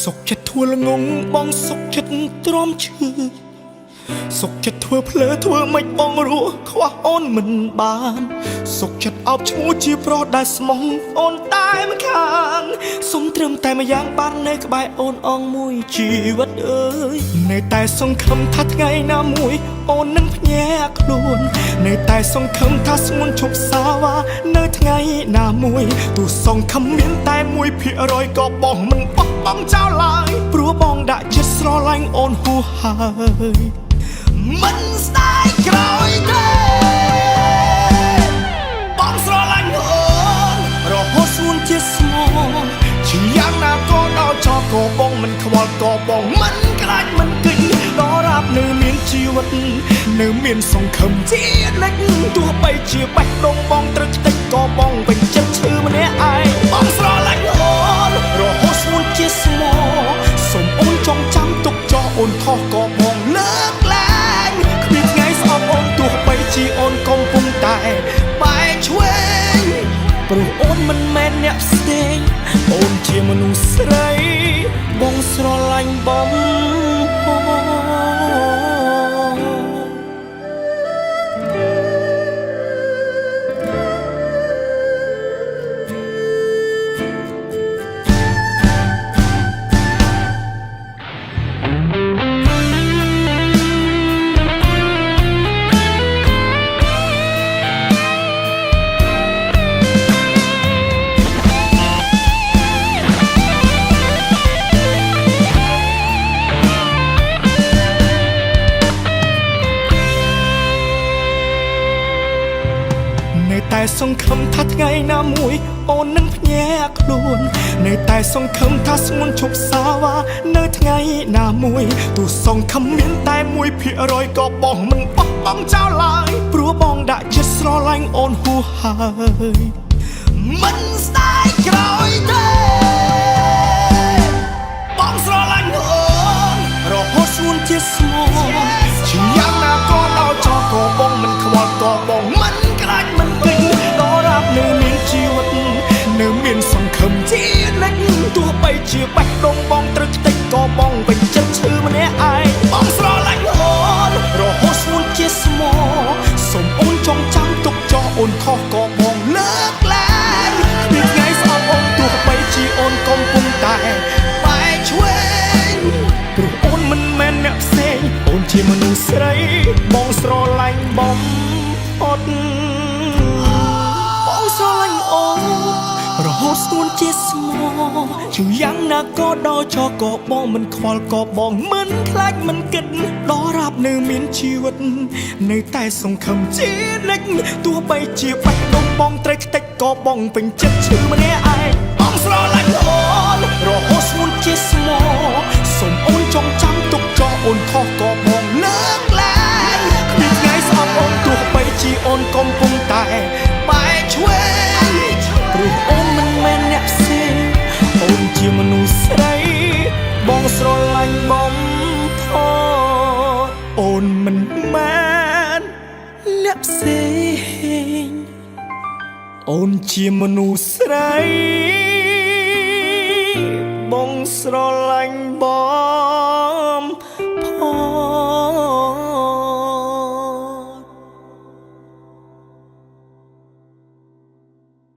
សុខចិត្តធ្វើល្ងងបងសុខចិត្តទ្រាំឈឺសុខចិត្តធ្វើភ្លើធ្វើមិនបងរស់ខ្វះអូនមិនបានសុខចិត្តអោបឈ្មោះជាប្រុសដែលស្មោះអូនតែមិនខានសុំត្រឹមតែម្យ៉ាងបាននៅក្បែរអូនអងមួយជីវិតអើយនៅតែសង្ឃឹមថាថ្ងៃណាមួយអូននឹងភ្ញាក់ខ្លួននៅតែសង្ឃឹមថាស្ងួនឈប់សាវ៉ានៅថ្ងៃណាមួយទោះសង្ឃឹមមានតែ1%ក៏បងមិនបោះបង់ចោលឡើយព្រោះបងដាក់ចិត្តស្រឡាញ់អូនហួសហើយមិនស្ដាយក្រោយទេបងស្រឡាញ់អូនរហូតស្ងួនជាស្មោះជាយ៉ាងណាក៏ដល់ចោលក៏បងមិនខ្វល់ក៏បងមិនខ្លាចមិនគិតដល់រាប់នៅមានជីវិតនៅមានសង្ឃឹមជានិច្ចទោះបីជាបេះដូងបងត្រូវខ្ទេចក៏បងវិញចិត្តឈឺម្នាក់ឯងបងស្រឡាញ់អូនរហូតស្ងួនជាស្មោះសូមអូនចងចាំទុកចោលអូនខុសក៏បងលើកលែងគ្មានថ្ងៃស្អប់អូនទោះបីជាអូនកំពុងតែបែកឆ្វេងព្រោះអូនមិនមែនអ្នកផ្សេងអូនជាមនុស្សស្រីបងស្រឡាញ់បងនៅតែសង្ឃឹមថាថ្ងៃណាមួយអូននឹងភ្ញាក់ខ្លួននៅតែសង្ឃឹមថាស្ងួនឈប់សាវ៉ានៅថ្ងៃណាមួយទោះសង្ឃឹមមានតែ1%ក៏បងមិនបោះបង់ចោលឡើយព្រោះបងដាក់ចិត្តស្រឡាញ់អូនហួសហើយមិនស្ដាយក្រោយទេបងស្រឡាញ់អូនរហូតស្ងួនជាស្មោះជាយ៉ាងណាក៏ដល់ចោលក៏បងមិនខ្វល់ក៏បងមិនខ្លាចមិនគិតដល់រាប់នៅមានជីវិតនៅមានសង្ឃឹមជានិច្ចទោះបីជាបេះដូងបងត្រូវខ្ទេចក៏បងវិញចិត្តឈឺម្នាក់ឯងបងស្រឡាញ់អូនរហូតស្ងួនជាស្មោះសូមអូនចងចាំទុកចោលអូនខុសក៏បងលើកលែងគ្មានថ្ងៃស្អប់អូនទោះបីជាអូនកំពុងតែបែកឆ្វេងព្រោះអូនមិនមែនអ្នកផ្សេងអូនជាមនុស្សស្រីបងស្រឡាញ់បំផុតបងស្រឡាញ់អូនរហូតស្ងួនជាស្មោះជាយ៉ាងណាក៏ដល់ចោលក៏បងមិនខ្វល់ក៏បងមិនខ្លាចមិនគិតដល់រាប់នៅមានជីវិតនៅតែសង្ឃឹមជានិច្ចទោះបីជាបេះដូងបងត្រូវខ្ទេចក៏បងពេញចិត្តឈឺម្នាក់ឯងបងស្រឡាញ់អូនរហូតស្ងួនជាស្មោះសូមអូនចងចាំទុកចោលអូនខុសក៏បងលើកលែងគ្មានថ្ងៃស្អប់អូនទោះបីជាអូនកំពុងតែបែកឆ្វេងព្រោះអូនមិនមែនអ្នកផ្សេងអូនជាមនុស្សស្រីបងស្រឡាញ់បំផុតអូនមិនមែនអ្នកផ្សេងអូនជាមនុស្សស្រីបងស្រឡាញ់បង